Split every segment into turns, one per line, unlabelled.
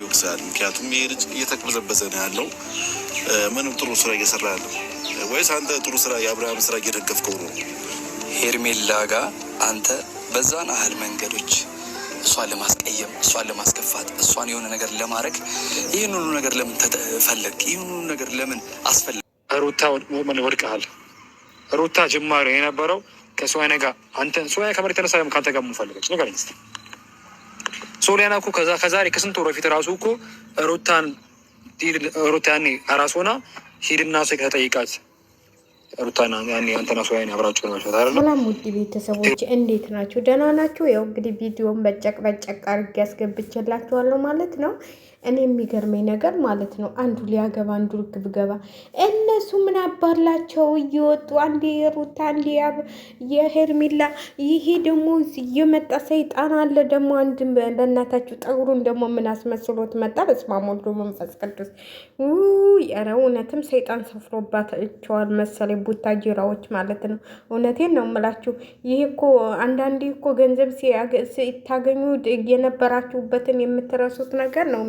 ይመስላል። ምክንያቱም ይሄ ልጅ እየተቅበዘበዘ ነው ያለው። ምንም ጥሩ ስራ እየሰራ ያለው ወይስ አንተ ጥሩ ስራ የአብርሃም ስራ እየደገፍከው ነው?
ሄርሜላ ጋር አንተ በዛን ያህል መንገዶች እሷን ለማስቀየም፣ እሷን ለማስከፋት፣ እሷን የሆነ ነገር ለማድረግ ይህን ሁሉ ነገር ለምን ተፈለግ? ይህን ሁሉ ነገር ለምን አስፈለግ?
ሩታ ወድቀሃል። ሩታ ጅማሬ የነበረው ከሶያና ጋር አንተን ሶያና ከመሬት ተነሳ ከአንተ ጋር የምንፈልገች ነገር ስ ሶሊያና እኮ ከዛሬ ከስንት ወር በፊት ራሱ እኮ ሩታ ያኔ አራስ ሆና ሂድና ሰው ከተጠይቃት ሩታና ያኔ አንተና ሶያና አብራችሁ ነው ማለት አይደል?
ሰላም ውድ ቤተሰቦች እንዴት ናችሁ? ደህና ናችሁ? ያው እንግዲህ ቪዲዮን በጨቅ አድርጌ ያስገብቼላችኋለሁ ማለት ነው። እኔ የሚገርመኝ ነገር ማለት ነው አንዱ ሊያገባ አንዱ ርክብ ገባ። እነሱ ምን አባላቸው እየወጡ አንዴ የሩታ አንዴ የሄርሜላ ይሄ ደግሞ እየመጣ ሰይጣን አለ ደግሞ አንድ በእናታችሁ ጠጉሩን ደግሞ ምን አስመስሎት መጣ። በስመ አብ ወወልድ ወመንፈስ ቅዱስ። ኧረ እውነትም ሰይጣን ሰፍሮባቸዋል መሰለኝ ቡታጅራዎች ማለት ነው። እውነቴን ነው የምላችሁ። ይሄ እኮ አንዳንዴ እኮ ገንዘብ ሲታገኙ የነበራችሁበትን የምትረሱት ነገር ነው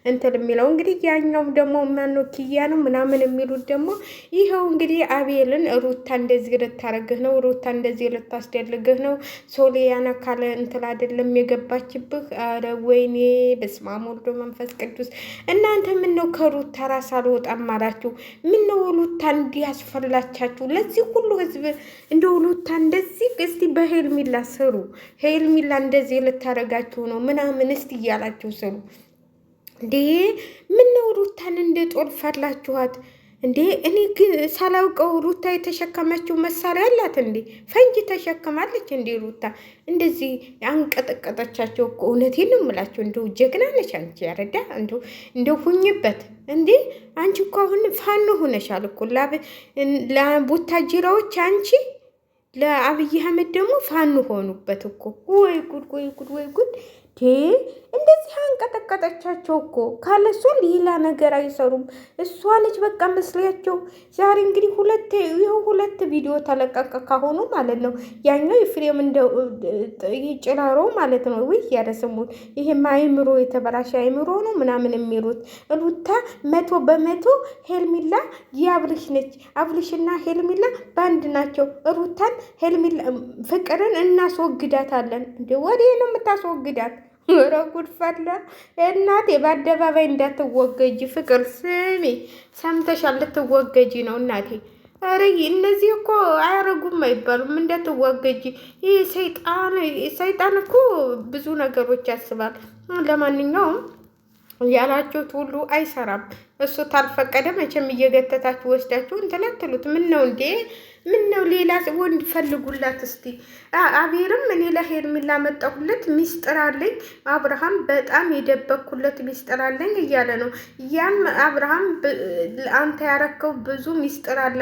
እንትን የሚለው እንግዲህ ያኛው ደግሞ ማነው ኪያ ነው ምናምን የሚሉት ደግሞ ይኸው እንግዲህ አቤልን ሩታ እንደዚህ ልታረግህ ነው፣ ሩታ እንደዚህ ልታስደልግህ ነው፣ ሶሊያና ካለ እንትን አይደለም የገባችብህ። አረ ወይኔ በስመ አብ ወወልድ ወመንፈስ ቅዱስ። እናንተ ምን ነው ከሩታ ራስ አልወጣም አላችሁ? ምን ነው ሩታ እንዲያስፈላቻችሁ ለዚህ ሁሉ ህዝብ? እንደው ሩታ እንደዚህ እስቲ በሄርሜላ ስሩ፣ ሄርሜላ እንደዚህ ልታረጋችሁ ነው ምናምን እስቲ እያላችሁ ስሩ እንዴ። ምን ነው ሩታን እንደ ጦር ፈላችኋት እንዴ? እኔ ግን ሳላውቀው ሩታ የተሸከመችው መሳሪያ አላት እንዴ? ፈንጂ ተሸከማለች እንዴ ሩታ? እንደዚህ አንቀጠቀጠቻቸው እኮ። እውነቴን ነው የምላቸው። እንደው ጀግና ነች አንቺ። ያረዳ እንደው ሁኝበት እንዴ አንቺ እኮ አሁን ፋኖ ሆነሻል እኮ ለቡታጅራዎች አንቺ ለአብይ አህመድ ደግሞ ፋኖ ሆኑበት እኮ። ወይ ጉድ ወይ ጉድ ወይ ጉድ። እንደዚህ አንቀጠቀጠቻቸው እኮ። ካለሷ ሌላ ነገር አይሰሩም። እሷ ነች በቃ መስሪያቸው። ዛሬ እንግዲህ ሁለት ቪዲዮ ተለቀቀ ካሆኑ ማለት ነው። ያኛው የፍሬም እንደው ጭራሮ ማለት ነው። ወይ ያረሰሙት ይሄ አይምሮ የተበላሸ አይምሮ ነው ምናምን የሚሉት ሩታ 100% ሄርሜላ የአብርሽ ነች። አብርሽና ሄርሜላ ባንድ ናቸው። ሩታን ሄርሜላ ፍቅርን እናስወግዳታለን እንዴ? ወዲህ ነው የምታስወግዳት? ኧረ ጉድ ፈላ እናቴ። በአደባባይ እንዳትወገጂ ፍቅር ስሚ፣ ሰምተሻል? ልትወገጂ ነው እናቴ። ኧረ እነዚህ እኮ አያረጉም አይባሉም። እንዳትወገጂ። ይህ ሰይጣን እኮ ብዙ ነገሮች ያስባል። ለማንኛውም ያላችሁት ሁሉ አይሰራም። እሱ ታልፈቀደ መቼም እየገተታችሁ ወስዳችሁ እንትን አትሉት። ምን ነው እንዴ? ምን ነው ሌላ ወንድ ፈልጉላት እስቲ። አቤርም እኔ ለሄርሜላ መጣሁለት ሚስጥር አለኝ፣ አብርሃም በጣም የደበኩለት ሚስጥር አለኝ እያለ ነው። ያም አብርሃም አንተ ያረከው ብዙ ሚስጥር አለ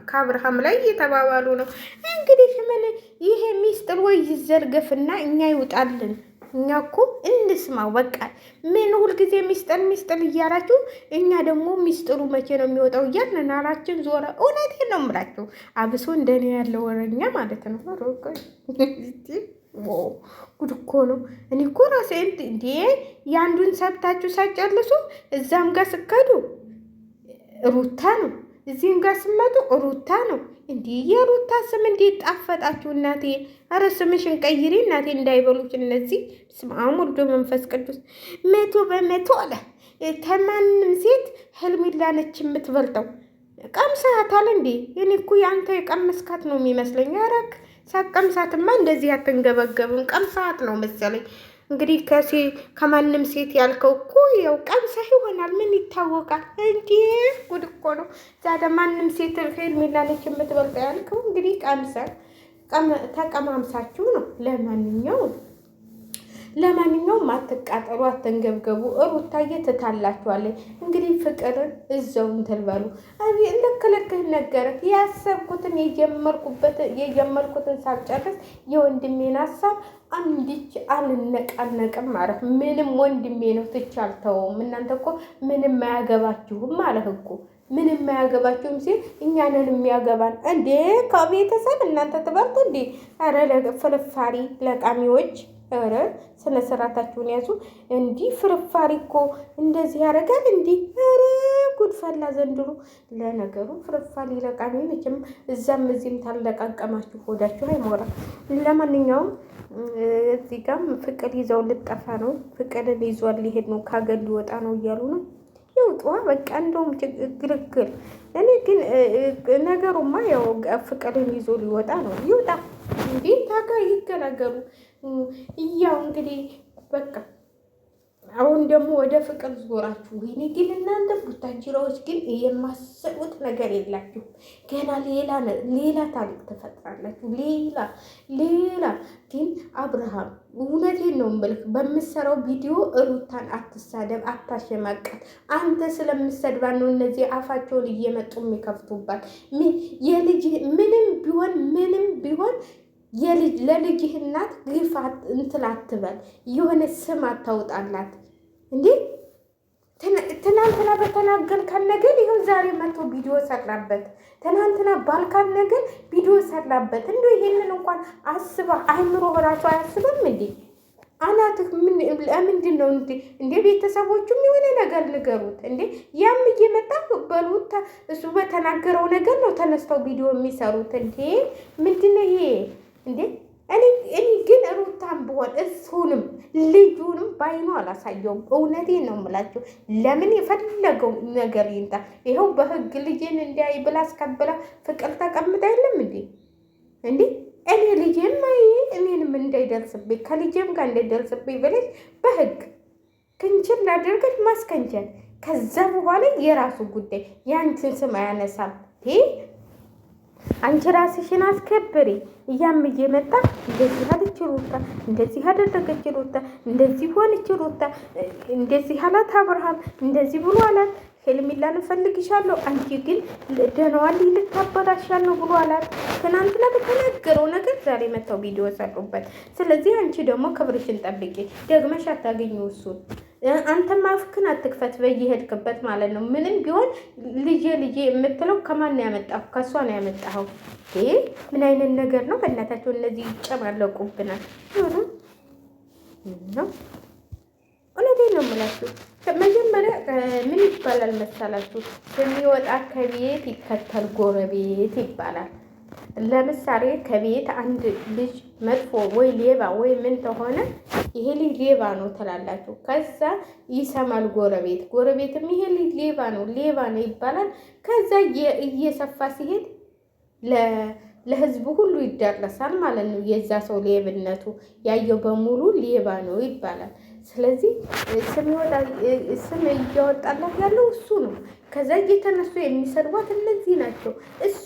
ከአብርሃም ላይ እየተባባሉ ነው። እንግዲህ ምን ይሄ ሚስጥር ወይ ይዘርገፍና እኛ ይውጣልን። እኛ እኮ እንስማው በቃ። ምን ሁልጊዜ ሚስጥር እያላችሁ እኛ ደግሞ ሚስጥሩ መቼ ነው የሚወጣው እያልን ናራችን ዞረ። እውነቴን ነው የምላችሁ። አብሶ እንደኔ ያለው ወረኛ ማለት ነው። ጉድ እኮ ነው። እኔ እኮ ራሴ እንዴ የአንዱን ሰብታችሁ ሳጨርሱ እዛም ጋር ስከዱ ሩታ ነው፣ እዚህም ጋር ስመጡ ሩታ ነው። እንዲህ የሩታ ስም እንዴት ጣፈጣችሁ እናቴ? አረ ስምሽን ቀይሪ እናቴ እንዳይበሉች እነዚህ። በስመ አብ ወወልድ ወመንፈስ ቅዱስ። 100% አለ ከማንም ሴት ሄርሜላ ነች የምትበልጠው። ቀምሳታል እንዴ? እኔ እኮ ያንተ የቀመስካት ነው የሚመስለኝ። አረክ ሳቀምሳትማ እንደዚህ አትንገበገብም። ቀምሳት ነው መሰለኝ። እንግዲህ ከማንም ሴት ያልከው እኮ ያው ቀምሰህ ይሆናል። ምን ይታወቃል እንዴ? ጉድ እኮ ነው። ዛሬ ማንም ሴት ሄርሜላ ነች የምትበልጠው ያልከው እንግዲህ ቀምሰህ ተቀማምሳችሁ ነው። ለማንኛውም አትቃጠሉ፣ አትንገብገቡ። ሩታዬ ትታላችኋለች። እንግዲህ ፍቅርን እዛው እንትን በሉ። ልክልክህ ነገረት ያሰብኩትን የጀመርኩትን ሳልጨርስ የወንድሜን ሀሳብ አንዲች አልነቃነቅም ማለት ምንም ወንድሜ ነው ትቻልተውም። እናንተ እኮ ምንም አያገባችሁም ማለት እኮ ምንም አያገባችሁም ሲል እኛንን የሚያገባን እንዴ? ከቤተሰብ እናንተ ትበልጡ እንዴ? ኧረ ፍልፋሪ ለቃሚዎች ኧረ ስነ ስርዓታችሁን ያዙ። እንዲህ ፍርፋሪ እኮ እንደዚህ ያደርጋል እንዲህ። ኧረ ጉድ ፈላ ዘንድሮ። ለነገሩ ፍርፋሪ ለቃሚ መቼም እዛም እዚህም ታለቃቀማችሁ ሆዳችሁ አይሞራም። ለማንኛውም እዚህ ጋም ፍቅር ይዘው ልጠፋ ነው። ፍቅርን ይዟል ሊሄድ ነው፣ ካገር ሊወጣ ነው እያሉ ነው። ይውጧ በቃ እንደውም ግርግር። እኔ ግን ነገሩማ ያው ፍቅርን ይዞ ሊወጣ ነው። ይውጣ እንዴ ታጋ ይገላገሉ። ያው እንግዲህ በቃ አሁን ደግሞ ወደ ፍቅር ዞራችሁ። ወይኔ ግን እናንተ ቡታጅራዎች ግን የማሰቡት ነገር የላችሁ። ገና ሌላ ታሪክ ትፈጥራላችሁ። ሌላ ግን አብርሃም እውነቴን ነው የምልህ፣ በምሰራው ቪዲዮ ሩታን አትሳደብ፣ አታሸማቀት። አንተ ስለምሰድባ ነው እነዚህ አፋቸውን እየመጡ የሚከፍቱባት። የልጅ ምንም ቢሆን ለልጅህ እናት ግፋት እንትን አትበል፣ የሆነ ስም አታውጣላት እንዴ። ትናንትና በተናገርካት ነገር ይኸው ዛሬ መቶ ቪዲዮ ሰራበት። ትናንትና ባልካት ነገር ቪዲዮ ሰራበት። እንደው ይሄንን እንኳን አስባ አይምሮ ራሱ አያስብም እንዴ? አናትህ ለምንድን ነው እንዴ? ቤተሰቦቹም የሆነ ነገር ንገሩት እንዴ። ያም እየመጣ በሉት እሱ በተናገረው ነገር ነው ተነስተው ቪዲዮ የሚሰሩት እንዴ። ምንድን ነው ይሄ እንዴ? እኔ ግን ሩታን ብሆን እሱንም ልጁንም ባይኑ አላሳየውም። እውነቴን ነው የምላቸው። ለምን የፈለገው ነገር ይንጣ። ይኸው በህግ ልጄን እንዲያይ ብላ አስከብላ ፍቅር ተቀምጣ የለም እንዴ እኔ ልጄም እኔንም እንዳይደርስብኝ ከልጄም ጋር እንዳይደርስብኝ ብለሽ በህግ ክንችል ላደርገሽ ማስከንቸል። ከዛ በኋላ የራሱ ጉዳይ ያንቺን ስም አያነሳም። አንቺ ራስሽን አስከብሪ። እያም እየመጣ እንደዚህ አለች ሩታ፣ እንደዚህ አደረገች ሩታ፣ እንደዚህ ሆነች ሩታ፣ እንደዚህ አላት አብርሃም፣ እንደዚህ ብሎ አላት ሄልሚላን እፈልግሻለሁ፣ አንቺ ግን ደህናዋን ልታበላሻለሁ ብሎ አላት። ትናንትና በተናገረው ነገር ዛሬ መተው ቪዲዮ ሰሩበት። ስለዚህ አንቺ ደግሞ ክብርሽን ጠብቂ፣ ደግመሽ አታገኙ እሱን። አንተም አፍክን አትክፈት በየሄድክበት ማለት ነው። ምንም ቢሆን ልጄ የምትለው ከማን ያመጣው? ከሷ ነው ያመጣው። ምን አይነት ነገር ነው? በእናታቸው እነዚህ ይጨማለቁብናል ነው። እውነቴን ነው የምላችሁ። መጀመሪያ ምን ይባላል መሰላችሁ? የሚወጣ ከቤት ይከተል ጎረቤት ይባላል። ለምሳሌ ከቤት አንድ ልጅ መጥፎ ወይ ሌባ ወይ ምን ተሆነ ይሄ ልጅ ሌባ ነው ትላላችሁ። ከዛ ይሰማል ጎረቤትም ይሄ ልጅ ሌባ ነው ይባላል። ከዛ እየሰፋ ሲሄድ ለህዝቡ ሁሉ ይዳረሳል ማለት ነው። የዛ ሰው ሌብነቱ ያየው በሙሉ ሌባ ነው ይባላል። ስለዚህ ስም እያወጣላት ያለው እሱ ነው። ከዛ እየተነሱ የሚሰድቧት እነዚህ ናቸው። እሱ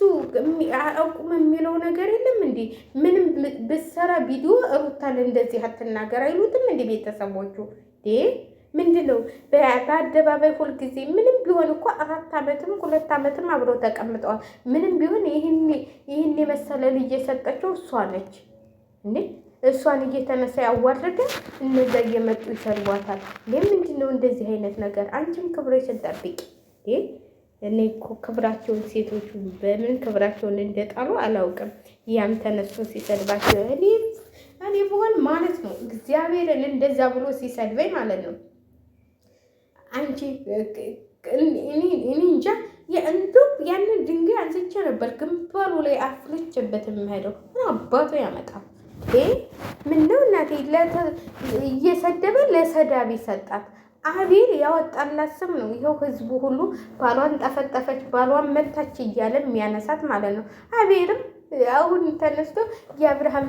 አቁም የሚለው ነገር የለም እንዴ? ምንም ብሰራ ቪዲዮ ሩታን እንደዚህ አትናገር አይሉትም እንዴ ቤተሰቦቹ? ምንድን ነው በአደባባይ ሁልጊዜ? ምንም ቢሆን እኮ 4 ዓመትም 2 ዓመትም አብረው ተቀምጠዋል። ምንም ቢሆን ይህን የመሰለ ልጅ የሰጠችው እሷ ነች እንዴ? እሷን እየተነሳ ያዋረደ እነዛ እየመጡ ይሰድቧታል። ምንድን ነው እንደዚህ አይነት ነገር? አንቺም ክብርሽን ጠብቂ። እኔ እኮ ክብራቸውን ሴቶቹ በምን ክብራቸውን እንደጣሉ አላውቅም። ያም ተነስቶ ሲሰድባቸው እኔ ብሆን ማለት ነው እግዚአብሔርን እንደዛ ብሎ ሲሰድበኝ ማለት ነው አንቺ እኔ እንጃ እንደው ያንን ድንጋይ አንስቼ ነበር ግንባሩ ላይ አፍልቼበት የምሄደው። አባቱ ያመጣል። ምነው እናቴ እየሰደበ ለሰዳቢ ሰጣት። አቤል ያወጣላት ስም ነው። ይኸው ህዝቡ ሁሉ ባሏን ጠፈጠፈች፣ ባሏን መታች እያለ የሚያነሳት ማለት ነው። አቤልም አሁን ተነስቶ የአብርሃም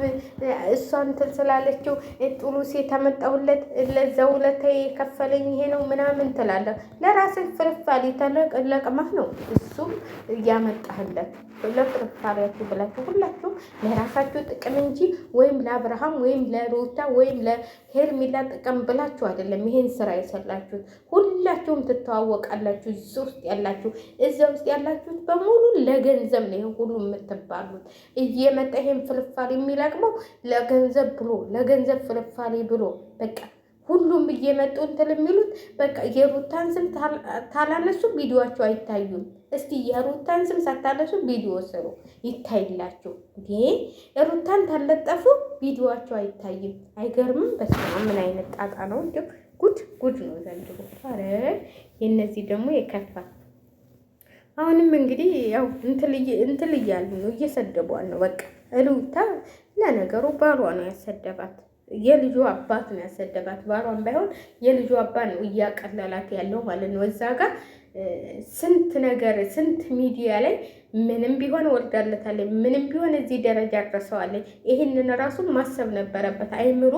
እሷ እንትን ስላለችው ጥሩ ሴት አመጣሁለት ለዛው ለታይ የከፈለኝ ይሄ ነው ምናምን ትላለህ። ለራስህ ፍርፋሪ ለቅመህ ነው እሱም እያመጣህለት። ለፍርፋሪያችሁ ብላችሁ ሁላችሁ ለራሳችሁ ጥቅም እንጂ ወይም ለአብርሃም ወይም ለሩታ ወይም ለሄርሜላ ጥቅም ብላችሁ አይደለም ይሄን ስራ የሰራችሁት። ሁላችሁም ትተዋወቃላችሁ። እዛ ውስጥ ያላችሁት በሙሉ ለገንዘብ ነው ይሄን ሁሉ የምትባሉት። እየመጣ ይሄን ፍርፋሪ የሚለቅመው ለገንዘብ ፍርፋሪ ብሎ በቃ ሁሉም እየመጡ እንትን የሚሉት በቃ የሩታን ስም ታላነሱ ቪዲዮአቸው አይታዩም። እስቲ የሩታን ስም ሳታነሱ ቪዲዮ ስሩ ይታይላችሁ። ሩታን ታለጠፉ ቪዲዮአቸው አይታይም። አይገርምም? በስመ አብ ምን አይነት ጣጣ ነው! እንደው ጉድ ነው ዘንድሮ። ኧረ የእነዚህ ደግሞ የከፋ። አሁንም እንግዲህ ያው እንትን እያሉ ነው፣ እየሰደቧን ነው። በቃ ሩታ ለነገሩ ባሏ ነው ያሰደባት፣ የልጁ አባት ነው ያሰደባት። ባሏን ባይሆን የልጁ አባት ነው እያቀለላት ያለው ማለት ነው። እዛ ጋር ስንት ነገር ስንት ሚዲያ ላይ ምንም ቢሆን ወልዳለታለች፣ ምንም ቢሆን እዚህ ደረጃ ደርሰዋለች። ይህንን ራሱ ማሰብ ነበረበት አይምሮ